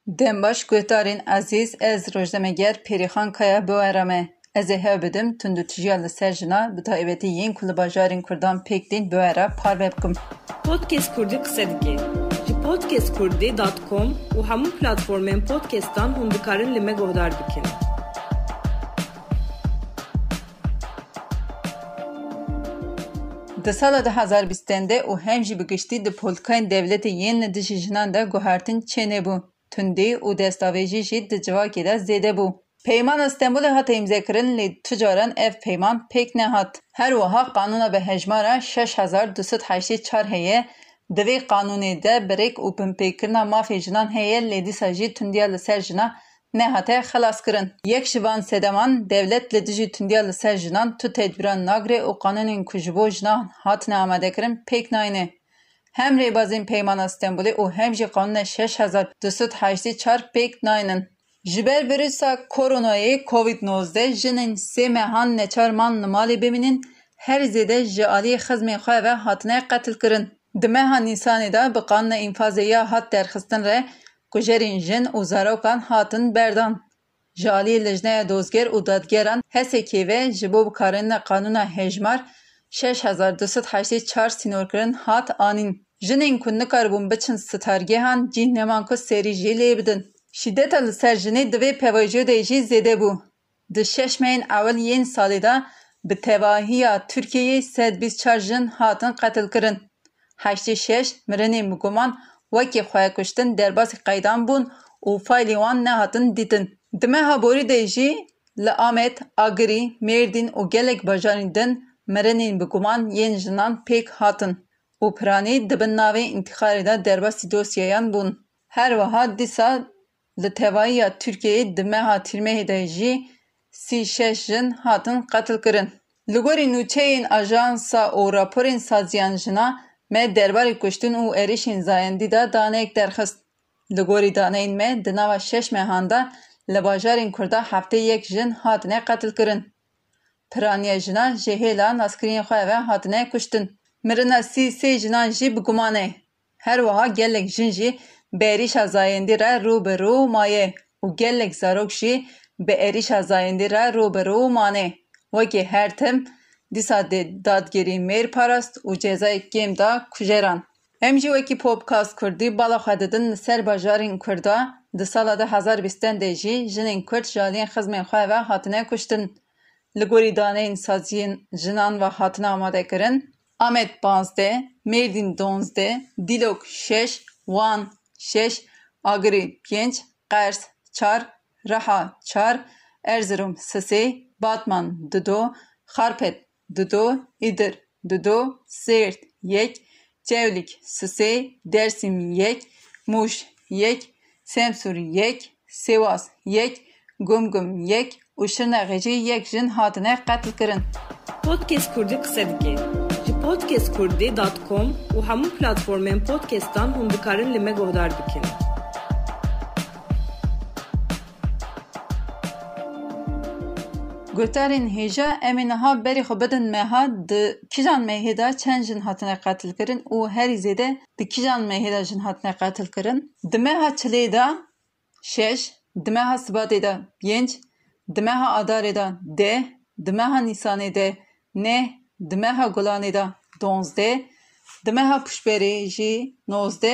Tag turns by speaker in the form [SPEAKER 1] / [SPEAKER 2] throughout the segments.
[SPEAKER 1] Dembaş guhdarên ezîz ez rojnameger Pêrîxan Kaya biwerame. Ez ê hev bidim tundutijiya li ser jina bi taybetî yên ku li bajarên Kurdan pêk tên biwere parve bikim.
[SPEAKER 2] Podcast Kurdî qise dike. Ji podcastkurdî.com û hemû platformên podcastan hûn dikarin li me guhdar bikin.
[SPEAKER 1] Di sala 2020 de û hem jî bi giştî di politikayên devletê yên li dijî jinan de guhertin çê nebû. Tundî û destavêjî jî di civakê de zêde bû. Peymana Stenbolê hat imzêkirin lê tu caran ev peyman pêk nehat. Her wiha qanûna bihejmara 6284 heye. Di vê qanûnê de birêk û binpêkirina mafê jinan heye lê dîsa jî tundiya li ser jina nehate xelaskirin. Yek ji van sedeman devlet li dijî tundiya li ser jinan tu tedbîran nagire û qanûnên ku ji bo jinan hatine amadekirin pêk nayîne. Hem rêbazên Peymana Stenbolê û hem jî qanûna 6284 pêk nayînin. Ji ber vîrusa koronayê Covid-19 jinên sê mehan neçar man li malê bimînin her zêde ji aliyê xizmên xwe ve hatine qetilkirin. Di meha Nîsanê de bi qanûna înfazê ya hat derxistin re kujerên jin û zarokan hatin berdan. Ji aliyê Lijneya Dozger û Dadgeran Hesekê ve ji bo bikarînina qanûna hejmar 6284 sînorkirin hat anîn. Jinên ku nikaribûn biçin stargehan cih neman ku serî jî lê bidin. Şîddeta li ser jinê di vê pevajiyê de jî zêde bû. Di 6 meyên ewel yên salê de bi tevahiya Tirkiyeyê 124 jin hatin qetilkirin. 86 mirinên bi guman wekî xwekuştin derbasî qeydan bûn û faylê wan nehatin dîtin. Di meha borî de jî li Amed, Agirî, Mêrdîn û gelek bajarên din mirinên bi guman yên jinan pêk hatin û piranî dibin navê întixarê de derbasî dosyeyan bûn. Her wiha dîsa li tevahiya Tirkiyeyê di meha Tirmehê de jî 36 jin hatin qetilkirin. Li gorî nûçeyên ajansa û raporên saziyan jina me derbarê kuştin û êrişên zayendî de daneyek derxist. Li gorî daneyên me di nava 6 mehan de li bajarên Kurda heftê yek jin hatine qetilkirin. Piraniya jina ji hêla naskiriyên xwe ve hatine kuştin. Mirina 33 jinan jî bi guman e. Her wiha gelek jin jî bi êrişa zayendî re rûberû maye û gelek zarok jî bi êrişa zayendî re rûberû mane. Wekî her tim dîsa dê dadgerî mêrparast û cezayek kêm da kujeran. Em jî wekî podcast Kurdî bala xwe didin li ser bajarên Kurda di sala 2020 de jî jinên Kurd ji aliyên xizmên xwe ve hatine kuştin. Li gorî daneyên saziyên jinan ve hatine amadekirin Amed 15, Mêrdîn 12, Dîlok 6, Wan 6, Agirî 5, Qers 4, Reha 4, Erzurum 3, Batman 2, Xarpet 2, İdir 2, Siirt 1, Cevlik 3, Dersim 1, Muş 1, Semsûr 1, Sivas 1, Gumgum 1 û Şirnexê jî 1 jin hatine qetilkirin.
[SPEAKER 2] Podcast Kurdî qise dike. Ji podcastkurdî.com û hemû platformên podcastan hûn dikarin li me guhdar bikin.
[SPEAKER 1] Guhdarên hêja em ê niha berê xwe bidin meha di kîjan mehê de çend jin hatine qetilkirin û herî zêde di kîjan mehê de jin hatine qetilkirin. Di meha Çilê de 6, di meha Sibatê de 5, di meha Adarê de 10, di meha Nîsanê de 9, di meha Gulanê de 12, di meha Puşberê jî 19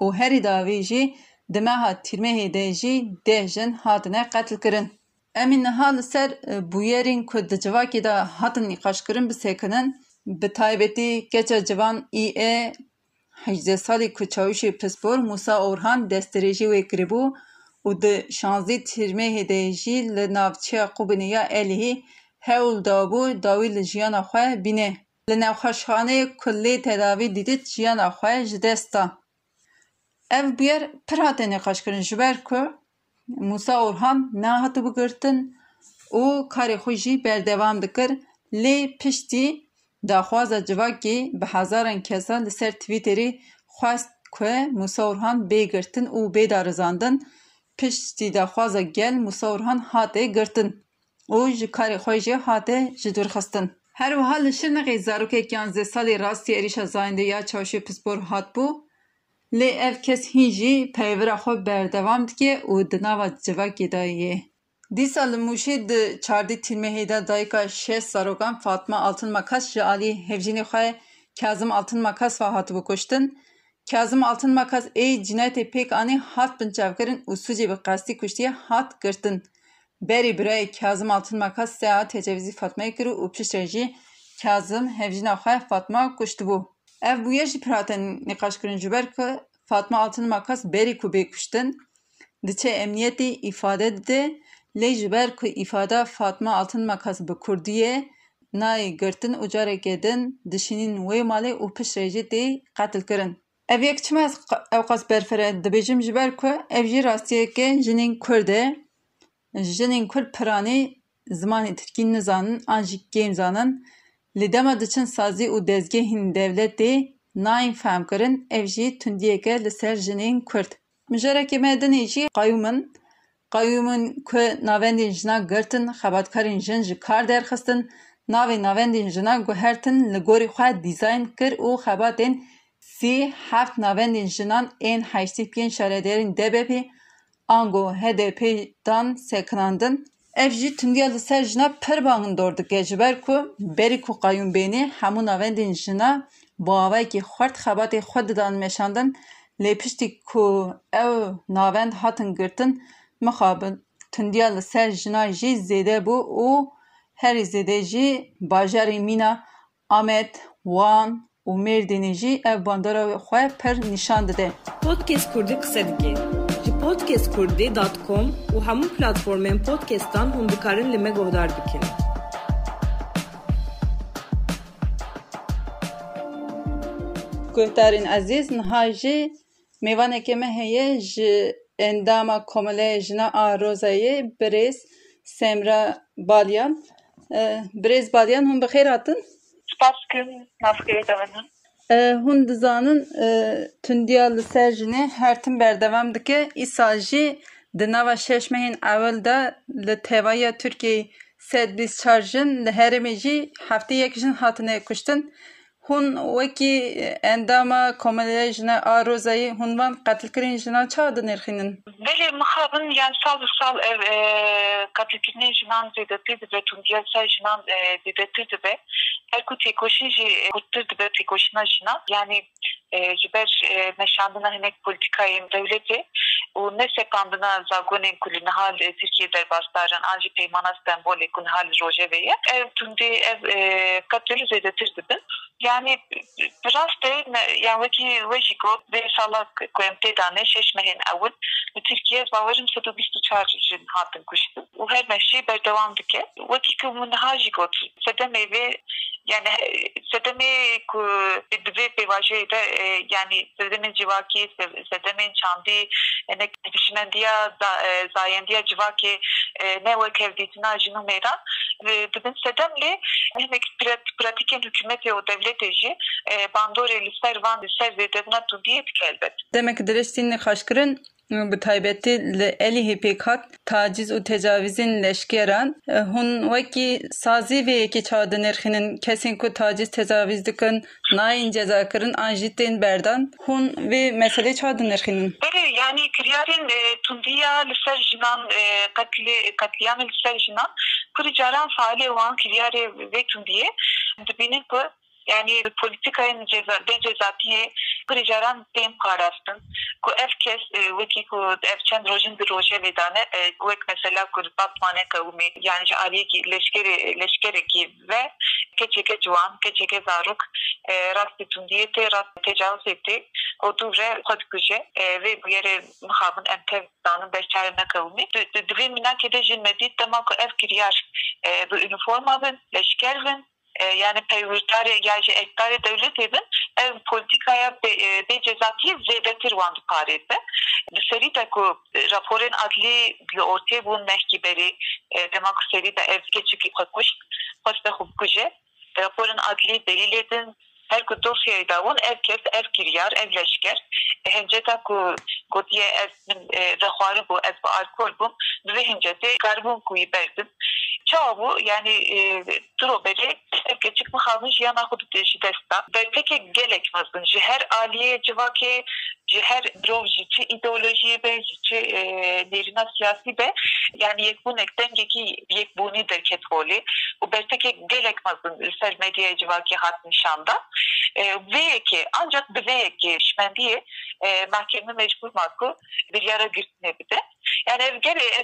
[SPEAKER 1] û herî davî jî di meha Tirmehê de jî 10 jin hatine qetilkirin. Em ê niha li ser bûyerên ku di civakê de hatin nîqaşkirin bisekinin. Bi taybetî keça civan ê 18 salî ku çavuşê pispor Musa Orhan destdirêjî wê kiribû û di 16 Tirmehê de jî li navçeya Qubinê ya Elihê hewl dabû dawî li jiyana xwe bîne. Li nexweşxaneyê ku lê tedavî dîdît jiyana xwe ji dest da. Ev bûyer pir hate nîqaşkirin ji ber ku Musa Orhan nehatî bigirtin û karê xwe jî berdevam dikir lê piştî daxwaza civakê bi hezaran kesa li ser Twitterê xwest ku Musa Orhan bê girtin û bê darizandin. Piştî daxwaza gel Musa Orhan hate girtin û ji karê xwe jî hate ji dûrxistin. Her wiha li Şirnexê zarokek 11 salî rastî êrişa zayendî ya çavuşê pispor hatbû لی اف کس هیچی پیور خود بردوام که او دنوا جوکی دایه. دی سال موشی د چاردی تیلمه هیدا دایکا 6 ساروگان فاطمه altın makas جالی هفجینی خواه کازم altın makas و هاتو بکشتن. کازم altın makas ای جنایت پیک آنی هات بنچاوکرین و سوجی به قصدی کشتیه هات گرتن. بری برای کازم altın makas ساعت تجاوزی فاطمه کرو و پیش رجی کازم هفجینی خواه فاطمه کشت بو. اف بویه جی پراتن نقاش کرن جبر که فاطمه altın makas بری کو بکشتن. دچه امنیتی ifade ده لی جبر که ifade فاطمه altın makas بکردیه نای گرتن اجاره گدن دشینین وی مالی و پیش رجی دی قتل کرن. اف یک چمه از اوقاس برفره دبیجم جبر که اف جی راستیه که جنین کرده جنین کرد پرانی زمانی ترکین نزانن آنجی گیم زانن لیدما دچن سازی و دزگه هین devlet دی ناین فهم کرن اف جی تندیه که لسر جنین کرد. مجره که مدنی جی قایومن که ناوندین جنا گرتن خباتکارین جن جی کار درخستن ناوندین جنا گوهرتن لگوری خواه دیزاین کر و خباتین 37 ناوندین جنان این 85 شاردرین دبپی آنگو HDP dan seknandın. Evji tündiya liser jina per bangın dordu gecber ku beri ku qayyum beni hamu navendin jina boavay ki xort xabatê xwe didan meşandin lê piştî ku ew navend hatin girtin mixabin tündiya li ser jina jî zêde bû û herî zêde jî bajarê Mîna, Amed, Wan û Mêrdînê jî ev bandora xwe per nîşan dide.
[SPEAKER 2] Podcast Kurdî qise dike. Ji podcastkurdî.com û hemû platformên podcastan hûn dikarin li me guhdar bikin.
[SPEAKER 1] Guhdarên ezîz, niha jî mêvanekê me heye ji endama Komeleyê Jina a Rozayê Birêz Semra Balyan. Birêz Balyan hûn bi xêr hatin?
[SPEAKER 3] Spas dikim, navxêrê devenin.
[SPEAKER 1] Hûn dizanin tundiya li ser jinê her tim berdewam dike. Îsal jî di nava şeş mehên ewil de li tevaya Tirkiyeyê 124 jin li herêmê jî heftê yek jin hatine kuştin. Hûn wekî endama Komeleyê Jina a Rozayê hûn van qetilkirên jinan çawa dinêrxînin?
[SPEAKER 3] Belê mixabin yan sal bi sal ev qetilkirînên jinan zêdetir dibe, tundiya ser jinan zêdetir dibe. Her ku têkoşîn jî kurttir dibe têkoşîna jinan. Yani ji ber meşandina hinek polîtikayên dewletê û nesepandina zagonên ku li nihal Tirkiye derbasdaran an jî peymana Stenbolê ku nihal Rojavayê ev tundî ev qetil zêdetir dibin. Yani rast yani wekî we jî got vê sala ku em tê danê şeş mehên ewil li Tirkiye bawerim 124 jin hatin kuştin û her meşî berdewam dike. Wekî ku niha jî got sedemê vê yani sedemê ku divê pêvajiyê de yani sedemên civakî, sedemên çandî, enek dişmendiya zayendiya civakê ne wek hevdîtina jinû mêran dibin sedem lê hinek pratikên hükûmetê û devletê jî bandorê li ser van li ser zêdebûna tundiyê dike elbet.
[SPEAKER 1] Demek diliştîn nîqaşkirin bi taybetî li elî pêkat taciz û tecavîzên leşkeran hûn wekî sazî vê yekî çawa dinêrxînin kesên ku taciz tecavîz dikin nayên cezakirin an jî tên berdan hûn vê meselê çawa dinêrxînin?
[SPEAKER 3] Belê yani kiryarên tundiya li ser jinan qetliyamê li ser jinan pirî caran faalê wan kiryarê vê tundiyê dibînin ku yani politikayên cezatiyê pirî caran tên parastin ku ev kes wekî ku ev çend rojin bi Rojavê dane wek mesela ku Batmanê qewimê yani ji aliyekî leşkerekî ve keçeke ciwan keçeke zarok rastî tundiyê tê rast tecavüzê tê û dûre xwe dikuje vê bu yerê mixabin em tev danin beşçarê neqewimî di vê minakê de jin medît dema ku ev kiryar bi üniforma bin leşker bin yani peyvurtarê ya ji ektarê devletê bin ev politikaya bê cezatiyê zêdetir wan diparêze. Li serî de ku raporên adlî li ortaya bûn mehkîberî dema ku serî de ev keçikî xwe kuşt xwest xwe bikuje raporên adlî delîl edin her ku dosyayê da hûn ev kes ev kiryar ev leşker hinceta ku gotiye ev min vexwarin bû ez bi alkol bûm di vê hincetê karibûn ku wî berdin çoğu yani droberi geçik mıhamış yana hudut desta. Ve pek gerekmezdi. Her aliye civaki her drovjici ideolojiye be nerina siyasi be yani yekbunekten yekbuni derket holi. Bu belki gerekmezdi. Ser medya civaki hat nişanda. Ve ki ancak ve ki şmendiye mahkeme mecbur makul bir yara girtine bir de. Yani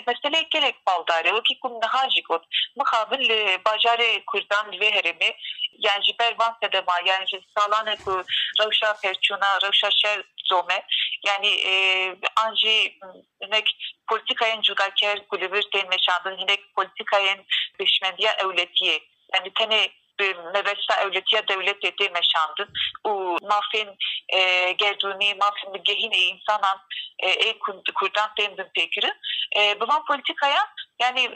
[SPEAKER 3] mesele gerek baldare o ki kum nahajikot mukabil bacare kurdan ve herimi yani jiber van sedema yani salane ku ravşa perçuna ravşa şer zome yani anji nek politikayın judaker kulübür tenmeşandın yine politikayın düşmendiye evletiye yani tene mevesta evletiye devlet eti meşandın o mafin gerduni mafin gehine insanan kurdan tendin pekiri bu politikaya yani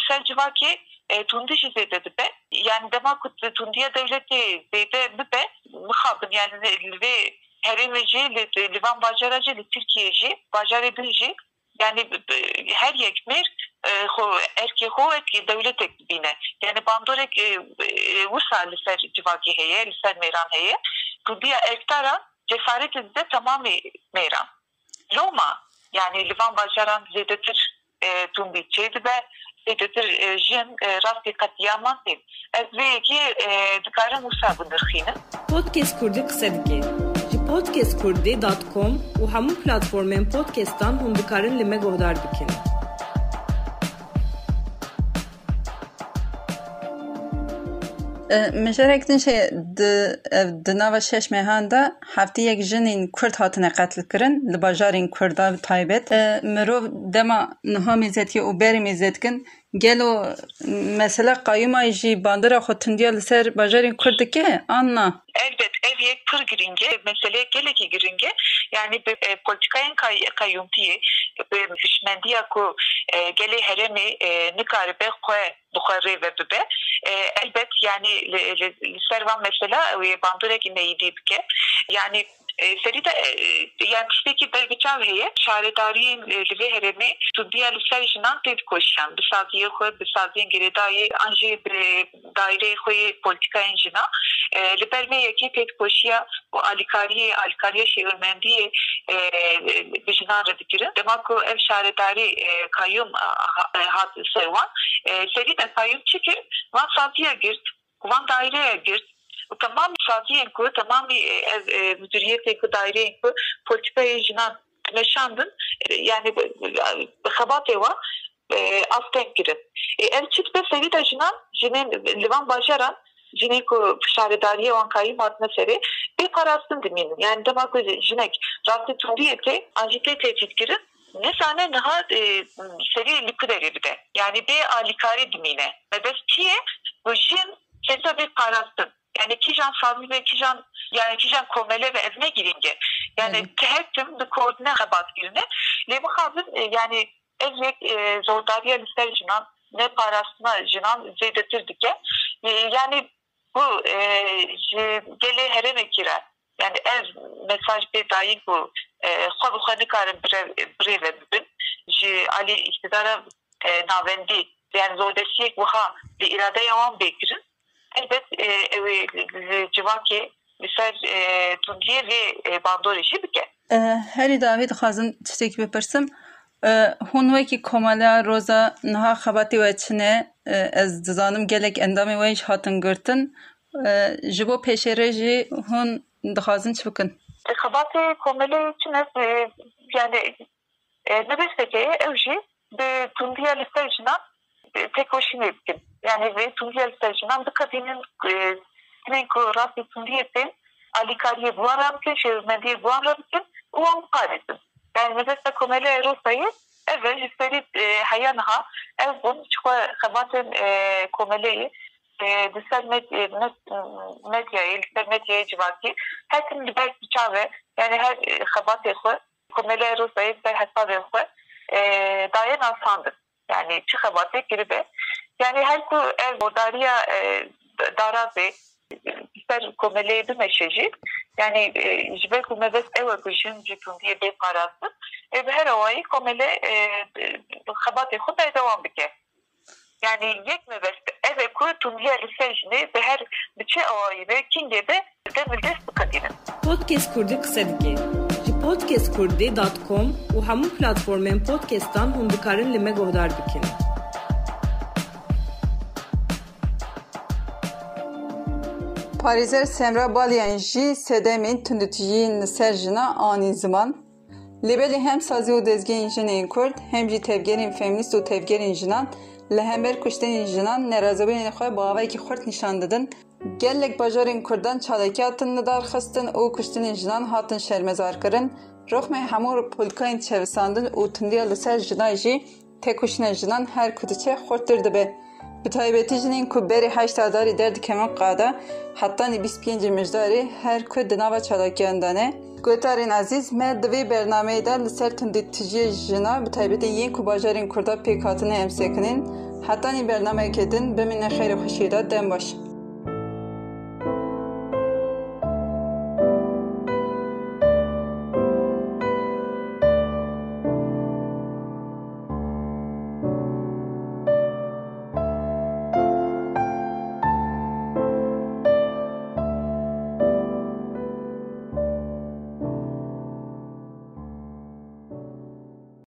[SPEAKER 3] selcivaki tundiş izledi be yani demek ki tundiye devleti de be mıhabın yani ve heremeci livan bacaracı Türkiye'ci bacarabilici yani her yekmer erkek devlet ekibine yani bandorek Ursa liser civaki heye liser meyran heye bu diye ektara cesaret izde tamamı meyran Roma yani livan bacaran zedetir tundiçeydi ve zedetir jin rastı katliamantin ez ve ki dikarın Ursa bındırkhine
[SPEAKER 2] Podcast Kurdi kısa dike podcastkurdi.com و همون پلتفرمین پادکستان هم دکارن لیمه گهدار بکن.
[SPEAKER 1] مجرکتن شی دناو شش مهاندا هفته یک جنین کرد هاتنه قتل کرن لباجارین کردا تایبت مرو دما نها میزتی و بری میزت کن گلو مثلا قایمه جی باندرا خودتندیا لسر باجارین کرد که آننا
[SPEAKER 3] elbet ev yek pır giringe mesele geleki giringe yani politikayın kayyumtiye düşmendiya ku gele heremi nikaribe koe bukhari ve bebe elbet yani servan mesela bandurek neydi ki yani seride yani peki belgeçav heye şaredariyin ve heremi tuddiya liserjinan ted koşan bisadiye koe bisadiyen geredayı anji daire koe politikayın jina liberme ki ted koşya o alikariye şehirmendiye bijinan redikirin demek ki ev şaredari kayyum hat servan seride kayyum çıkır van sadiye girt van daireye girt tamam savcıyım ku tamam müdüriyete ku daireye ku politikaya jinan meşandın yani xabate var asken girin elçit be sevida jinan jinen livan bajaran jinen ku şaredariye wan kayım atma seri bir parasın diminin yani demek ki jinek rastı tundiyete anjite tehdit girin ne sahne daha seri likuderi bir de yani bir alikari dimine mebestiye bu jin keza bir parasın yani kijan sabri ve kijan yani kijan komele ve evne girince yani tehettim de koordine kabat girine le muhabir yani evlek zordariye lister jinan ne parasına jinan zeydetirdik yani bu gele hereme kirer yani ev mesaj bir daim bu xabu karın bre ve bugün ali iktidara navendi yani zordesiyek buha bir irade yavan bekirin elbet civaki liser tundiye ve bandor işi bike.
[SPEAKER 1] Heri David xazın tiştek bepirsim. Hun veki komala roza naha xabati ve çine ez dizanım gelek endamı ve iş hatın gırtın. Jibo peşereji hun dixazın çıbıkın.
[SPEAKER 3] Xabati komala için yani nebesteki evji de tundiye liser içinden tek hoşine etkin. Yani ve tundiye liser içinden de kadının rastı tundiyetin alikariye bu arabıken, şehirmendiye bu arabıken o an mukaretin. Yani mesela komele Rusa'yı evet isterit hayanaha ev bunu çıkwa xabaten komeleyi disel medyayı, lisel medyayı civaki her kim liber biçave yani her xabat ekwe komele Rusa'yı bir hesab ekwe dayan asandır. Yani çıkabatı giribe. Yani her ku ev odariya darabe ister komeleyi bir meşeji yani jibe kumeves ev kujun jipun diye bir parası. Her ovayı komele xabat ekwe devam bike. yani yekmebeste eve ku tundiya li ser jînê bi her biçe awayî ve kingê be demil dest biketînin.
[SPEAKER 2] Podcast Kurdî qise dike. Ji podcastkurdî.com û hemû platformên podcastan hûn dikarin li me guhdar bikin.
[SPEAKER 1] Parîzer Semra Balyan jî sedemên tundutiyên li ser jina anî ziman. Libelî hem sazî û dezgehên jinên Kurd hem jî tevgerên feminîst û tevgerên jinan li hember kuştenên jinan nerazibûnên xwe bavekî xurt nîşan didin. Gelek bajarên Kurdan çalakî hatin lidarxistin û kuştenên jinan hatin şermezarkirin. Rexmê hemû polîtikayên çevisandin û tundiya li ser jinan jî têkuşina jinan her ku diçe xurttir dibe. Bi taybetî jinên ku berê heşta darî derdikemin qada hetanî 25 mijdarî her ku di nava çalakiyan dane. Guhdarên ezîz me divê bernameyê de li ser tundîtijiyê jina bi taybetî yên ku bajarên Kurda pêk hatine emsekinin hetanî bernameyekê din bimîne xêrê xweşî da dem baş.